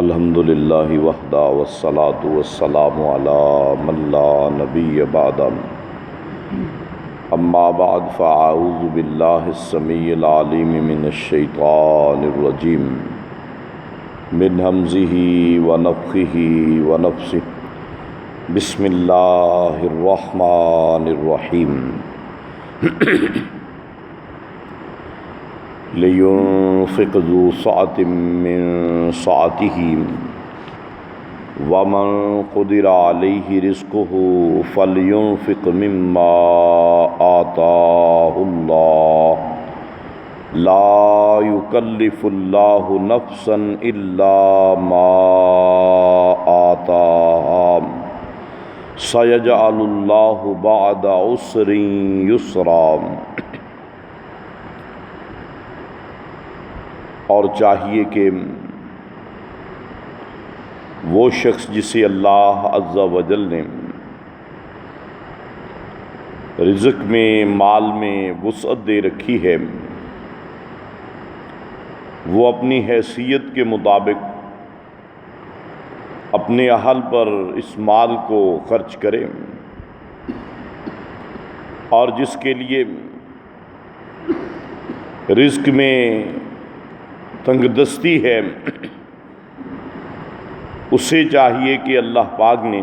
الحمد للہ وحدہ والصلاة والسلام علی من لا نبی بعد اما بعد فاعوذ باللہ السمیع العلیم من الشیطان الرجیم من ہمزہ ونفخہ ونفثہ بسم اللہ الرحمن الرحیم لِيُنْفِقْ ذُو سَعَةٍ مِّن سَعَتِهِ وَمَنْ قُدِرَ عَلَيْهِ رِزْقُهُ فَلْيُنْفِقْ مِمَّا آتَاهُ اللَّهُ لَا يُكَلِّفُ اللَّهُ نَفْسًا إِلَّا مَا آتَاهَا سَيَجْعَلُ اللَّهُ بَعْدَ عُسْرٍ يُسْرًا۔ اور چاہیے کہ وہ شخص جسے اللہ عز و جل نے رزق میں مال میں وسعت دے رکھی ہے، وہ اپنی حیثیت کے مطابق اپنے اہل پر اس مال کو خرچ کرے، اور جس کے لیے رزق میں تنگ دستی ہے اسے چاہیے کہ اللہ پاک نے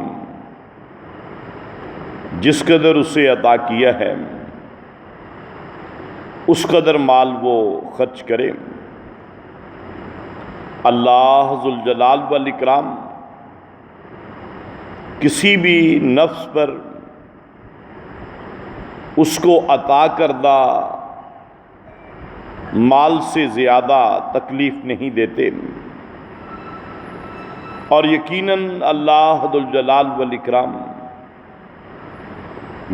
جس قدر اسے عطا کیا ہے اس قدر مال وہ خرچ کرے۔ اللہ ذوالجلال والاکرام کسی بھی نفس پر اس کو عطا کردہ مال سے زیادہ تکلیف نہیں دیتے، اور یقیناً اللہ ذوالجلال والاکرام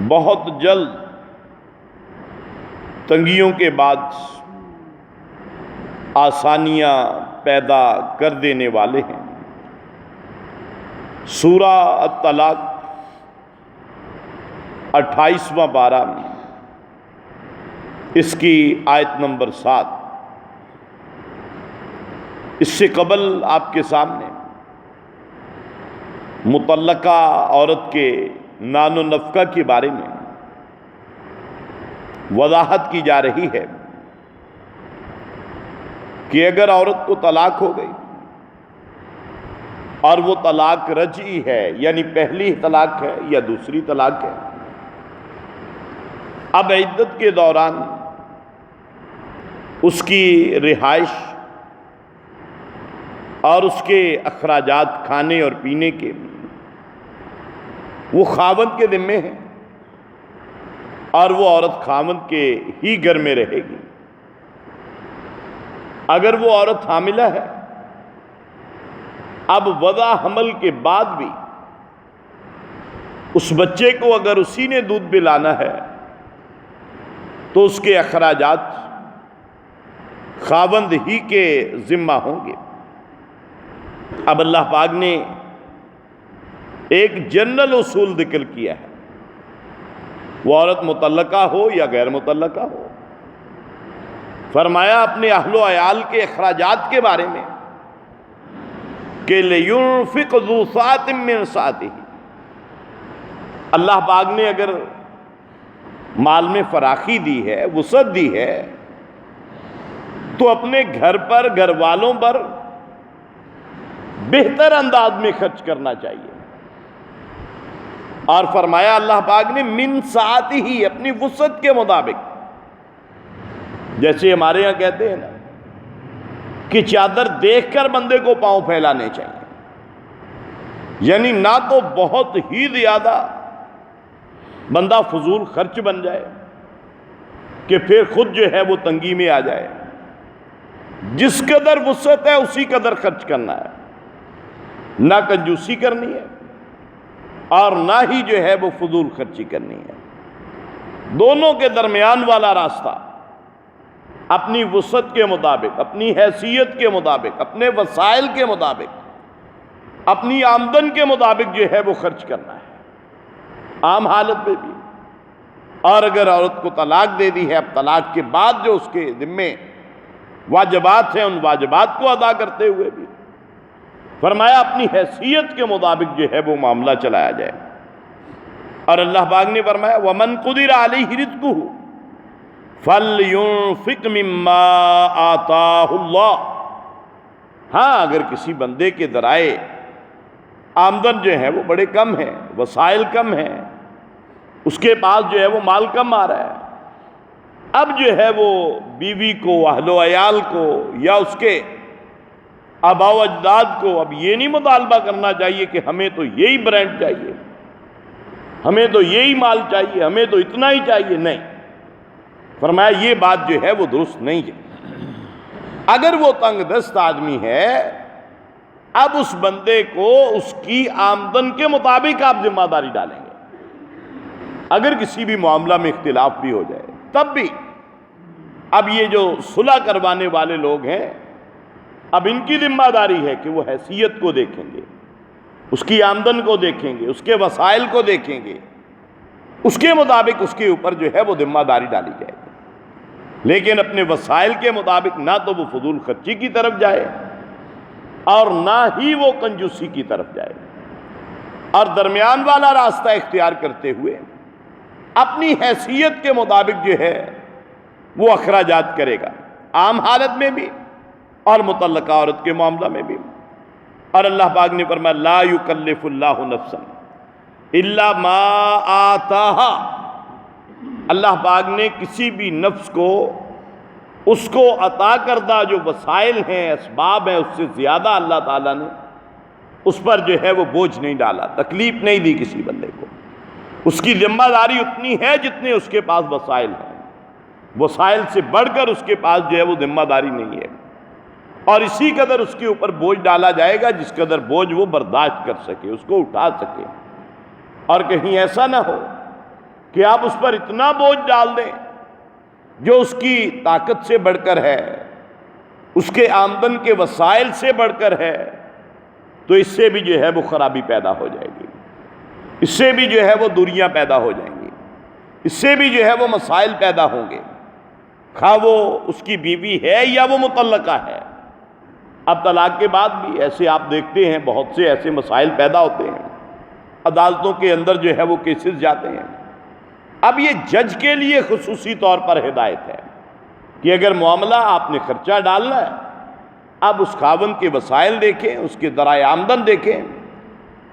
بہت جلد تنگیوں کے بعد آسانیاں پیدا کر دینے والے ہیں۔ سورہ الطلاق 28واں پارہ اس کی آیت نمبر 7، اس سے قبل آپ کے سامنے مطلقہ عورت کے نان و نفقہ کے بارے میں وضاحت کی جا رہی ہے کہ اگر عورت کو طلاق ہو گئی اور وہ طلاق رجعی ہے، یعنی پہلی طلاق ہے یا دوسری طلاق ہے، اب عدت کے دوران اس کی رہائش اور اس کے اخراجات کھانے اور پینے کے وہ خاوند کے ذمے ہیں، اور وہ عورت خاوند کے ہی گھر میں رہے گی۔ اگر وہ عورت حاملہ ہے، اب وضع حمل کے بعد بھی اس بچے کو اگر اسی نے دودھ پلانا ہے تو اس کے اخراجات خاوند ہی کے ذمہ ہوں گے۔ اب اللہ پاک نے ایک جنرل اصول ذکر کیا ہے، وہ عورت مطلقہ ہو یا غیر مطلقہ ہو، فرمایا اپنے اہل و عیال کے اخراجات کے بارے میں کہ لِيُنْفِقْ ذُو سَعَةٍ مِّن سَعَتِهِ۔ اللہ پاک نے اگر مال میں فراخی دی ہے، وسعت دی ہے، تو اپنے گھر پر، گھر والوں پر بہتر انداز میں خرچ کرنا چاہیے۔ اور فرمایا اللہ پاک نے من سعتہ، اپنی وسعت کے مطابق۔ جیسے ہمارے ہاں کہتے ہیں نا کہ چادر دیکھ کر بندے کو پاؤں پھیلانے چاہیے، یعنی نہ تو بہت ہی زیادہ بندہ فضول خرچ بن جائے کہ پھر خود جو ہے وہ تنگی میں آ جائے۔ جس قدر وسعت ہے اسی قدر خرچ کرنا ہے، نہ کنجوسی کرنی ہے اور نہ ہی جو ہے وہ فضول خرچی کرنی ہے۔ دونوں کے درمیان والا راستہ اپنی وسعت کے مطابق، اپنی حیثیت کے مطابق، اپنے وسائل کے مطابق، اپنی آمدن کے مطابق جو ہے وہ خرچ کرنا ہے، عام حالت میں بھی۔ اور اگر عورت کو طلاق دے دی ہے، اب طلاق کے بعد جو اس کے ذمے واجبات ہیں، ان واجبات کو ادا کرتے ہوئے بھی فرمایا اپنی حیثیت کے مطابق جو ہے وہ معاملہ چلایا جائے. اور اللہ پاک نے فرمایا وَمَن قُدِرَ عَلَيْهِ رِزْقُهُ فَلْيُنْفِقْ مِمَّا آتَاهُ اللَّهُ. ہاں اگر کسی بندے کے ذرائع آمدن جو ہے وہ بڑے کم ہیں، وسائل کم ہیں، اس کے پاس جو ہے وہ مال کم آ رہا ہے، اب جو ہے وہ بیوی کو، اہل و عیال کو، یا اس کے آباء و اجداد کو اب یہ نہیں مطالبہ کرنا چاہیے کہ ہمیں تو یہی برانڈ چاہیے، ہمیں تو یہی مال چاہیے، ہمیں تو اتنا ہی چاہیے. نہیں، فرمایا یہ بات جو ہے وہ درست نہیں ہے. اگر وہ تنگ دست آدمی ہے، اب اس بندے کو اس کی آمدن کے مطابق آپ ذمہ داری ڈالیں گے. اگر کسی بھی معاملہ میں اختلاف بھی ہو جائے تب بھی اب یہ جو صلح کروانے والے لوگ ہیں، اب ان کی ذمہ داری ہے کہ وہ حیثیت کو دیکھیں گے، اس کی آمدن کو دیکھیں گے، اس کے وسائل کو دیکھیں گے، اس کے مطابق اس کے اوپر جو ہے وہ ذمہ داری ڈالی جائے گی. لیکن اپنے وسائل کے مطابق نہ تو وہ فضول خرچی کی طرف جائے اور نہ ہی وہ کنجوسی کی طرف جائے، اور درمیان والا راستہ اختیار کرتے ہوئے اپنی حیثیت کے مطابق جو ہے وہ اخراجات کرے گا، عام حالت میں بھی اور مطلقہ عورت کے معاملہ میں بھی. اور اللہ پاک نے فرمایا لا یکلف اللہ نفسا الا ما آتاہا. اللہ پاک نے کسی بھی نفس کو اس کو عطا کردہ جو وسائل ہیں، اسباب ہیں، اس سے زیادہ اللہ تعالیٰ نے اس پر جو ہے وہ بوجھ نہیں ڈالا، تکلیف نہیں دی کسی بندے کو. اس کی ذمہ داری اتنی ہے جتنے اس کے پاس وسائل ہیں، وسائل سے بڑھ کر اس کے پاس جو ہے وہ ذمہ داری نہیں ہے. اور اسی قدر اس کے اوپر بوجھ ڈالا جائے گا جس قدر بوجھ وہ برداشت کر سکے، اس کو اٹھا سکے. اور کہیں ایسا نہ ہو کہ آپ اس پر اتنا بوجھ ڈال دیں جو اس کی طاقت سے بڑھ کر ہے، اس کے آمدن کے وسائل سے بڑھ کر ہے، تو اس سے بھی جو ہے وہ خرابی پیدا ہو جائے گی، اس سے بھی جو ہے وہ دوریاں پیدا ہو جائیں گی، اس سے بھی جو ہے وہ مسائل پیدا ہوں گے، خواہ وہ اس کی بیوی ہے یا وہ مطلقہ ہے. اب طلاق کے بعد بھی ایسے آپ دیکھتے ہیں بہت سے ایسے مسائل پیدا ہوتے ہیں، عدالتوں کے اندر جو ہے وہ کیسز جاتے ہیں. اب یہ جج کے لیے خصوصی طور پر ہدایت ہے کہ اگر معاملہ آپ نے خرچہ ڈالنا ہے، اب اس خاوند کے وسائل دیکھیں، اس کے ذرائع آمدن دیکھیں،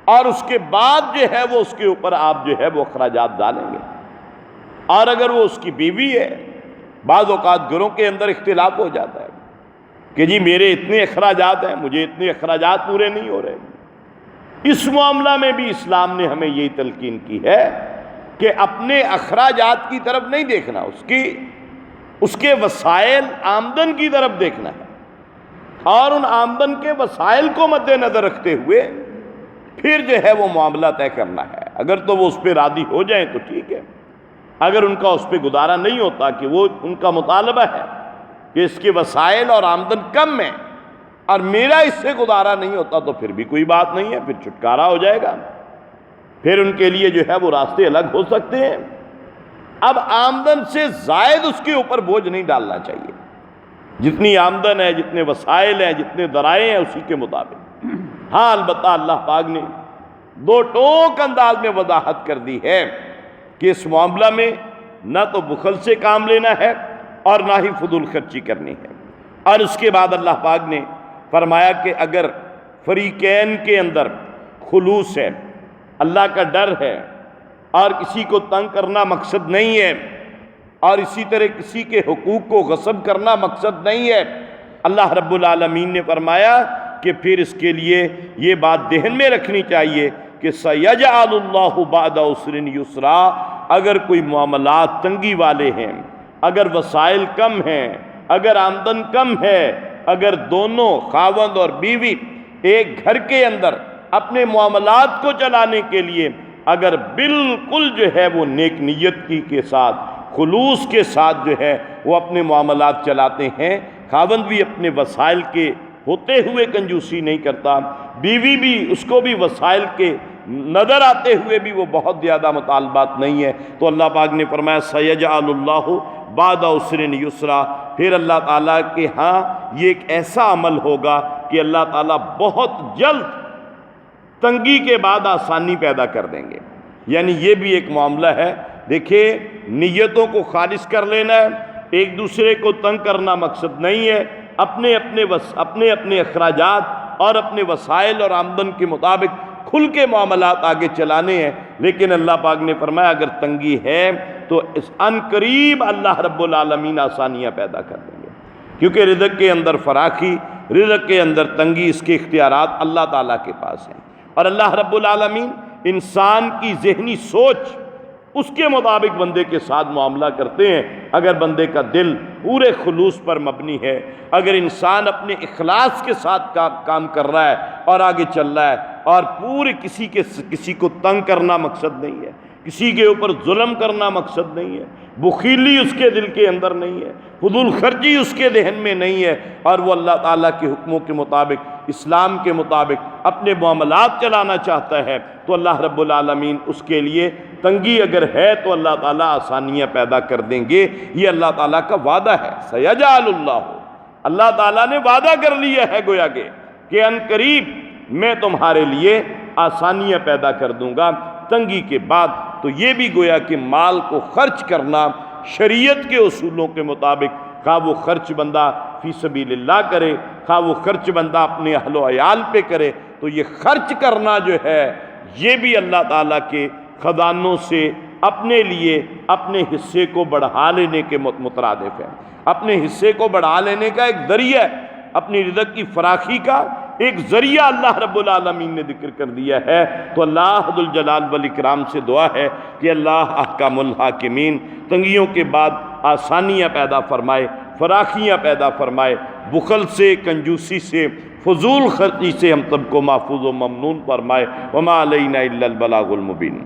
اور اس کے بعد جو ہے وہ اس کے اوپر آپ جو ہے وہ اخراجات ڈالیں گے. اور اگر وہ اس کی بیوی ہے، بعض اوقات گھروں کے اندر اختلاف ہو جاتا ہے کہ جی میرے اتنے اخراجات ہیں، مجھے اتنے اخراجات پورے نہیں ہو رہے. اس معاملہ میں بھی اسلام نے ہمیں یہی تلقین کی ہے کہ اپنے اخراجات کی طرف نہیں دیکھنا، اس کے وسائل آمدن کی طرف دیکھنا ہے، اور ان آمدن کے وسائل کو مد نظر رکھتے ہوئے پھر جو ہے وہ معاملہ طے کرنا ہے. اگر تو وہ اس پہ راضی ہو جائیں تو ٹھیک ہے، اگر ان کا اس پہ گزارا نہیں ہوتا کہ وہ ان کا مطالبہ ہے کہ اس کے وسائل اور آمدن کم ہے اور میرا اس سے گزارا نہیں ہوتا، تو پھر بھی کوئی بات نہیں ہے، پھر چھٹکارا ہو جائے گا، پھر ان کے لیے جو ہے وہ راستے الگ ہو سکتے ہیں. اب آمدن سے زائد اس کے اوپر بوجھ نہیں ڈالنا چاہیے، جتنی آمدن ہے، جتنے وسائل ہیں، جتنے ذرائع ہیں، اسی کے مطابق. ہاں البتہ اللہ پاک نے دو ٹوک انداز میں وضاحت کر دی ہے کہ اس معاملہ میں نہ تو بخل سے کام لینا ہے اور نہ ہی فضول خرچی کرنی ہے. اور اس کے بعد اللہ پاک نے فرمایا کہ اگر فریقین کے اندر خلوص ہے، اللہ کا ڈر ہے، اور کسی کو تنگ کرنا مقصد نہیں ہے، اور اسی طرح کسی کے حقوق کو غصب کرنا مقصد نہیں ہے، اللہ رب العالمین نے فرمایا کہ پھر اس کے لیے یہ بات ذہن میں رکھنی چاہیے کہ سَيَجْعَلُ اللَّهُ بَعْدَ عُسْرٍ يُسْرًا. اگر کوئی معاملات تنگی والے ہیں، اگر وسائل کم ہیں، اگر آمدن کم ہے، اگر دونوں خاوند اور بیوی ایک گھر کے اندر اپنے معاملات کو چلانے کے لیے اگر بالکل جو ہے وہ نیک نیت کے ساتھ، خلوص کے ساتھ جو ہے وہ اپنے معاملات چلاتے ہیں، خاوند بھی اپنے وسائل کے ہوتے ہوئے کنجوسی نہیں کرتا، بیوی بھی اس کو بھی وسائل کے نظر آتے ہوئے بھی وہ بہت زیادہ مطالبات نہیں ہے، تو اللہ پاک نے فرمایا سَيَجْعَلُ اللَّهُ بعد عسر یسرا، پھر اللہ تعالیٰ کے ہاں یہ ایک ایسا عمل ہوگا کہ اللہ تعالیٰ بہت جلد تنگی کے بعد آسانی پیدا کر دیں گے۔ یعنی یہ بھی ایک معاملہ ہے۔ دیکھیں، نیتوں کو خالص کر لینا ہے، ایک دوسرے کو تنگ کرنا مقصد نہیں ہے، اپنے اپنے اخراجات اور اپنے وسائل اور آمدن کے مطابق کھل کے معاملات آگے چلانے ہیں۔ لیکن اللہ پاک نے فرمایا اگر تنگی ہے تو اس ان قریب اللہ رب العالمین آسانیاں پیدا کر دیں گے، کیونکہ رزق کے اندر فراخی، رزق کے اندر تنگی، اس کے اختیارات اللہ تعالیٰ کے پاس ہیں۔ اور اللہ رب العالمین انسان کی ذہنی سوچ اس کے مطابق بندے کے ساتھ معاملہ کرتے ہیں۔ اگر بندے کا دل پورے خلوص پر مبنی ہے، اگر انسان اپنے اخلاص کے ساتھ کام کر رہا ہے اور آگے چل رہا ہے، اور پورے کسی کو تنگ کرنا مقصد نہیں ہے، کسی کے اوپر ظلم کرنا مقصد نہیں ہے، بخیلی اس کے دل کے اندر نہیں ہے، فضول خرچی اس کے ذہن میں نہیں ہے، اور وہ اللہ تعالیٰ کے حکموں کے مطابق، اسلام کے مطابق اپنے معاملات چلانا چاہتا ہے، تو اللہ رب العالمین اس کے لیے تنگی اگر ہے تو اللہ تعالیٰ آسانیاں پیدا کر دیں گے۔ یہ اللہ تعالیٰ کا وعدہ ہے۔ سیجعل اللہ، اللہ تعالیٰ نے وعدہ کر لیا ہے گویا کہ ان قریب میں تمہارے لیے آسانیاں پیدا کر دوں گا تنگی کے بعد۔ تو یہ بھی گویا کہ مال کو خرچ کرنا شریعت کے اصولوں کے مطابق، خواہ وہ خرچ بندہ فی سبیل اللہ کرے، خواہ وہ خرچ بندہ اپنے اہل و عیال پہ کرے، تو یہ خرچ کرنا جو ہے یہ بھی اللہ تعالیٰ کے خزانوں سے اپنے لیے اپنے حصے کو بڑھا لینے کے مترادف ہے، اپنے حصے کو بڑھا لینے کا ایک ذریعہ ہے، اپنی رزق کی فراخی کا ایک ذریعہ اللہ رب العالمین نے ذکر کر دیا ہے۔ تو اللہ ذو الجلال والاکرام سے دعا ہے کہ اللہ احکم الحاکمین تنگیوں کے بعد آسانیاں پیدا فرمائے، فراخیاں پیدا فرمائے، بخل سے، کنجوسی سے، فضول خرچی سے ہم سب کو محفوظ و ممنون فرمائے۔ وما علینا الا البلاغ المبین۔